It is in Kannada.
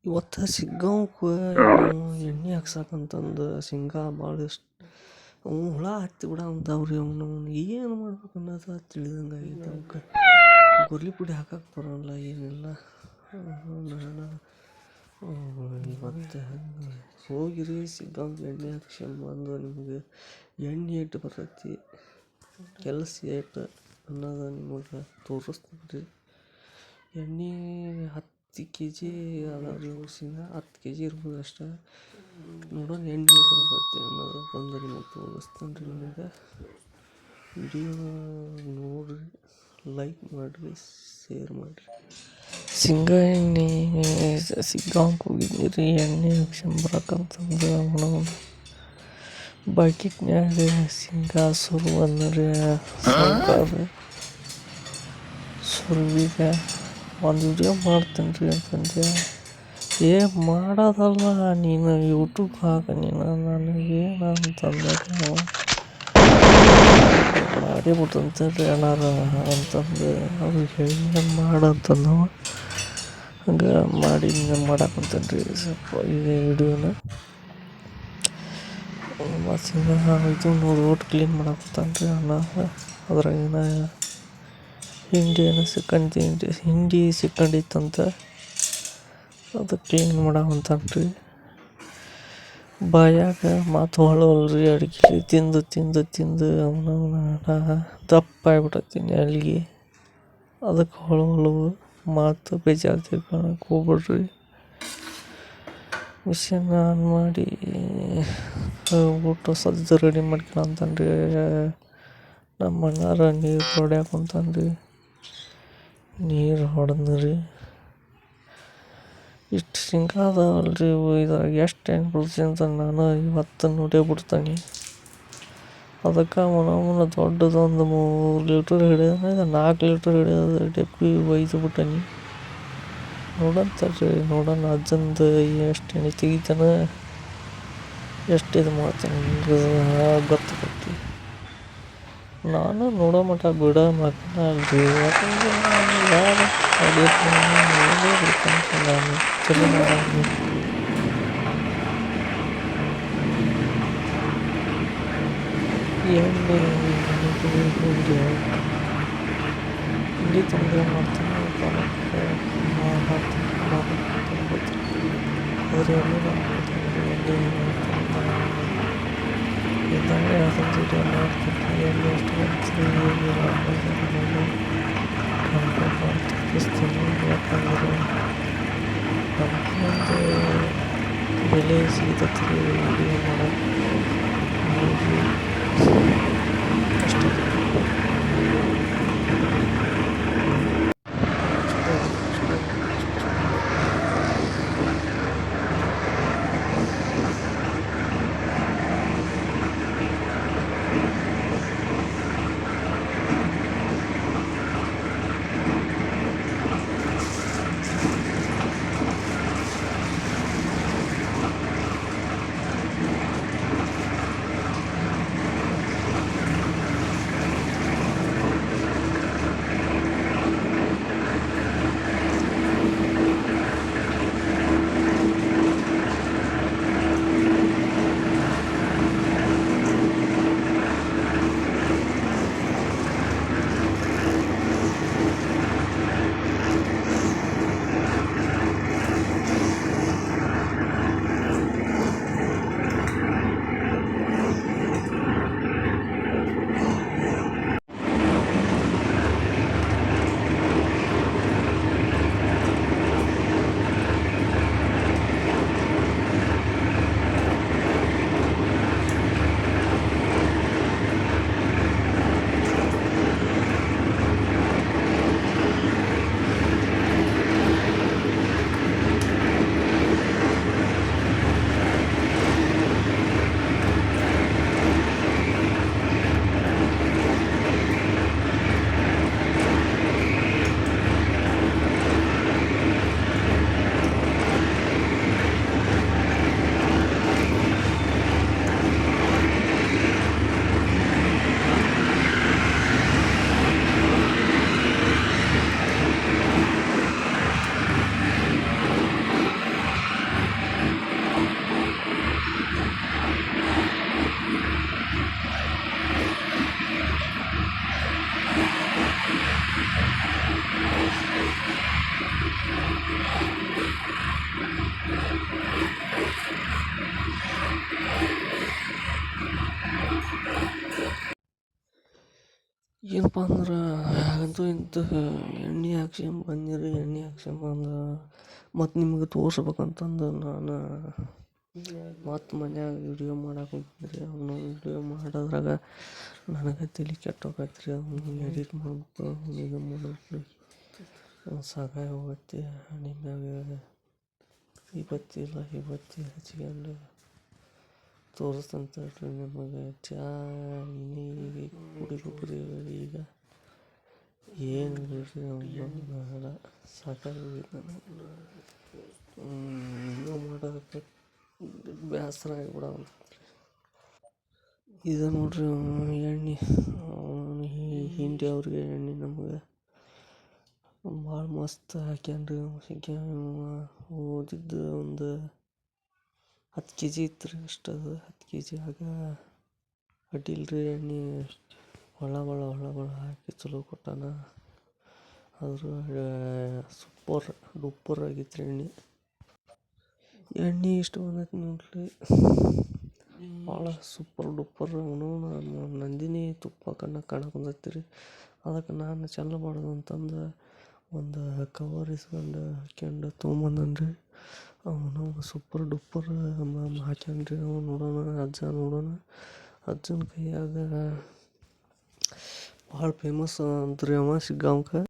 ಇವತ್ತು ಸಿಗ್ಗಾಂವ್ಕ ನಾವು ಎಣ್ಣೆ ಹಾಕ್ಸಕ್ಕಂತಂದು ಶೇಂಗಾ ಭಾಳ ಇಷ್ಟ ಹುಳ ಹತ್ತಿ ಬಿಡಂತಾವ್ರಿ ಅವನು ಏನು ಮಾಡ್ಬೇಕು ಅನ್ನೋದು ತಿಳಿದಂಗೆ ಆಗೈತೆ ಅವಕ್ಕೆ ಗೊರ್ಲಿ ಪುಡಿ ಹಾಕಕ್ಕೆ ಬರೋಲ್ಲ ಏನಿಲ್ಲ. ಇವತ್ತು ಹೋಗಿರಿ ಸಿಗ್ಗಾಂವ್ಕ ಎಣ್ಣೆ ಹಾಕ್ಸ್ಕೊಂಬಂದು ನಿಮಗೆ ಎಣ್ಣೆ ಎಟ್ಟು ಬರ್ತೈತಿ ಕೆಲಸ ಏಟು ಅನ್ನೋದು ನಿಮಗೆ ತೋರಿಸ್ತೀನಿ. ಎಣ್ಣೆ 10 kg ಅದಾವ್ರಿ ಉಸಿನ 10 kg ಇರ್ಬೋದು ಅಷ್ಟೇ. ನೋಡೋಣ ಎಣ್ಣೆ ಎಷ್ಟು ಬರ್ತೈತಿ ಅನ್ನೋದು ಬಂದು ನಿಮಗೆ ತೋರಿಸ್ತೀನಿ ರೀ. ನಿಮಗೆ ವಿಡಿಯೋ ನೋಡಿರಿ, ಲೈಕ್ ಮಾಡಿರಿ, ಶೇರ್ ಮಾಡಿರಿ. ಶೇಂಗಾ ಎಣ್ಣೆ ಸಿಗ್ಗಾಂವ್ಕ ಹೋಗಿದ್ನಿ ರೀ ಎಣ್ಣೆ ಹಾಕ್ಸ್ಕೊಂಬರಕ್ಕಂತಂದು ಅವನು ಬಕೆಟ್ನ್ಯಾಗ ಶೇಂಗಾ ಸುರುವನ್ನರಿ ಸುರುವಿಗೆ ಒಂದು ವಿಡಿಯೋ ಮಾಡ್ತೀನಿ ರೀ ಅಂತಂದೆ. ಮಾಡೋದಲ್ಲ ನೀನು ಯೂಟ್ಯೂಬ್ ಹಾಕ ನೀನು ನನಗೇನು ಅಂತಂದ ಮಾಡೇ ಬಿಟ್ಟಂತೇಳ್ರಿ ಅಣ್ಣಾರ ಅಂತಂದು ಅವ್ರಿಗೆ ಹೇಳಿ ಮಾಡಂತಂದವ. ಹಂಗೆ ಮಾಡಿ ಮಾಡಾಕಂತೇನೆ ರೀ ಸ್ವಲ್ಪ ಈಗ ವಿಡಿಯೋನ. ಮತ್ತು ಇದು ನೋಡಿ ಒಟ್ಟು ಕ್ಲೀನ್ ಮಾಡಾಕತ್ತಾನ ರೀ ಅಣ್ಣ. ಅದ್ರಾಗಿನ ಹಿಂಡಿ ಸಿಕ್ಕಂಡಿತ್ತಂತ ಅದು ಕ್ಲೀನ್ ಮಾಡಾಕಂತಾನ ರೀ. ಬಾಯಾಗ ಮಾತು ಹೊಳವಲ್ರಿ ಅಡ್ಗೆ ತಿಂದು ತಿಂದು ತಿಂದು ಅವನ ದಪ್ಪ ಆಗ್ಬಿಟ್ಟತಿ ನಾಲಿಗೆ. ಅದಕ್ಕೆ ಹೊಳವಲ್ವು ಮಾತು ಬೇಜಾರು ತಿಳ್ಕೊಳಕ್ಕೆ ಹೋಗ್ಬಿಡ್ರಿ. ಮಿಷನ್ ಆನ್ ಮಾಡಿ ಊಟ ಸದ್ದು ರೆಡಿ ಮಾಡ್ಕೊಳಂತಾನ ರೀ. ನಮ್ಮ ಅಣ್ಣಾರ ನೀರು ಹೊಡ್ಯಾಕಂತಾನ ರೀ. ನೀರು ಹೊಡೆದ್ರಿ ಇಷ್ಟು ಶೇಂಗಾ ಅದಾವಲ್ರಿ ಇದ್ರಾಗ ಎಷ್ಟು ಎಣ್ಣೆ ಬರ್ತೈತಿ ಅಂತ ನಾನು ಇವತ್ತು ನೋಡೇ ಬಿಡ್ತಾನೆ. ಅದಕ್ಕೆ ಅವನ ದೊಡ್ಡದೊಂದು 3 ಲೀಟ್ರ್ ಹಿಡಿಯೋದ 4 ಲೀಟ್ರ್ ಹಿಡಿಯೋದು ಡಬ್ಬಿ ಒಯ್ದು ಬಿಟ್ಟಾನಿ. ನೋಡೋಣ ಅಜ್ಜಂದು ಎಷ್ಟು ಎಣ್ಣೆ ತೆಗಿತಾನೆ, ಎಷ್ಟು ಇದು ಮಾಡ್ತಾನೆ ಹಿಂಗೆ ಗೊತ್ತಾಗತ್ತೆ. ನಾನು ನೋಡೋ ಮಟ್ಟ ಬಿಡೋ ಮಗನ ಅಲ್ರಿ. ಯಾಕಂದ್ರೆ ಯಾರು ನೋಡೇ ಬಿಡ್ತಾನೆ ನಾನು ಚಲೋ ಮಾಡಿ ಎಣ್ಣೆ ಹಿಂಡಿ ತೊಂದರೆ ಮಾಡ್ತಾನೆ. ಆದರೆ ಎಣ್ಣೆ ಮಾಡ್ಕೊತಾನೆ ಇದ್ದಂಗೆ ಅದೊಂದು ವಿಡಿಯೋ ಮಾಡ್ತೀನಿ. ಎಣ್ಣೆ ಎಷ್ಟು ಬರ್ತೀವಿ ಏನಿಲ್ಲ ತಪ್ಪಿಸ್ತೀನಿ. ಯಾಕಂದರೆ ನಮಗೊಂದು ಬೆಲೆ ಸಿಗತ್ರಿ ವಿಡಿಯೋ ಮಾಡೋಕ್ಕೆ ಅಷ್ಟೇ. ಏನಪ್ಪ ಅಂದ್ರೆ ಅಂತೂ ಇಂತೂ ಎಣ್ಣೆ ಹಾಕ್ಸ್ಕೊಂಬಂದಿರಿ. ಎಣ್ಣೆ ಹಾಕ್ಸ್ಕೊಂಬಂದು ಮತ್ತು ನಿಮ್ಗೆ ತೋರಿಸ್ಬೇಕಂತಂದು ನಾನು ಮತ್ತು ಮನ್ಯಾಗ ವಿಡಿಯೋ ಮಾಡಕ್ಕೆ ಕುಂತ್ರಿ. ಅವನು ವಿಡಿಯೋ ಮಾಡೋದ್ರಾಗ ನನಗೆ ತಲೆ ಕೆಟ್ಟೋಗತ್ತೆ ರೀ. ಅವನು ಎಡಿಟ್ ಮಾಡ್ಬೇಕು, ಇದು ಮಾಡ್ಬೇಕು, ಸಾಕಾಗಿ ಹೋಗುತ್ತೆ. ನಿಮ್ಯಾಗ ಈ ಬತ್ತಿ ಇಲ್ಲ ಈ ಬತ್ತಿ ಹಚ್ಕೊಂಡು ತೋರಿಸ್ತಂತ ಹೇಳ್ರಿ ನಿಮಗೆ. ಚಾ ಇನ್ನೀಗ ಕುಡಿಬೇಕ್ರಿ ಈಗ. ಏನು ಇಲ್ರಿ ಅವನು ಸಾಕಾಗಿ ಹೋಗಿತ್ತು ನನಗೆ. ಇನ್ನೂ ಮಾಡೋದಕ್ಕೆ ಬೇಸರ ಆಗಿಬಿಡೋದು. ಇದು ನೋಡ್ರಿ ಎಣ್ಣೆ ಹಿಂಡಿ ಅವ್ರಿಗೆ ಎಣ್ಣೆ ನಮಗೆ ಭಾಳ ಮಸ್ತ್ ಹಾಕ್ಯಾನ್ರಿ. ಓದಿದ್ದು ಒಂದು 10 kg ಇತ್ತು ರೀ. ಅಷ್ಟು ಅದು 10 kg ಆಗ ಅಡ್ಡಿಲ್ರಿ. ಎಣ್ಣೆ ಹೊಳ ಹಾಕಿ ಚಲೋ ಕೊಟ್ಟಾನ. ಆದರೂ ಸೂಪರ್ ಡೂಪರ್ ಆಗಿತ್ತು ರೀ ಎಣ್ಣೆ. ಎಣ್ಣೆ ಇಷ್ಟು ಬಂದೈತೆ ನೋಡ್ರಿ, ಭಾಳ ಸೂಪರ್ ಡೂಪರ್. ಅವನು ನಂದಿನಿ ತುಪ್ಪ ಕಾಣಕೊಂಡೈತಿ ರೀ. ಅದಕ್ಕೆ ನಾನು ಚಂದ ಮಾಡೋದು ಅಂತಂದು ಒಂದು ಕವರ್ ಇಸ್ಕೊಂಡು ಹಾಕ್ಯಂಡು ತೊಗೊಂಬಂದನ್ರಿ. ಅವನು ಸೂಪರ್ ಡೂಪರ್ ಹಾಕ್ಯಾನ್ರಿ. ಅವ ನೋಡೋಣ ಅಜ್ಜನ ಕೈಯಾಗ ಭಾಳ ಫೇಮಸ್ ಅಂತ್ರಿ ಅವ ಸಿಗ್ಗಾಂವ್ಕ.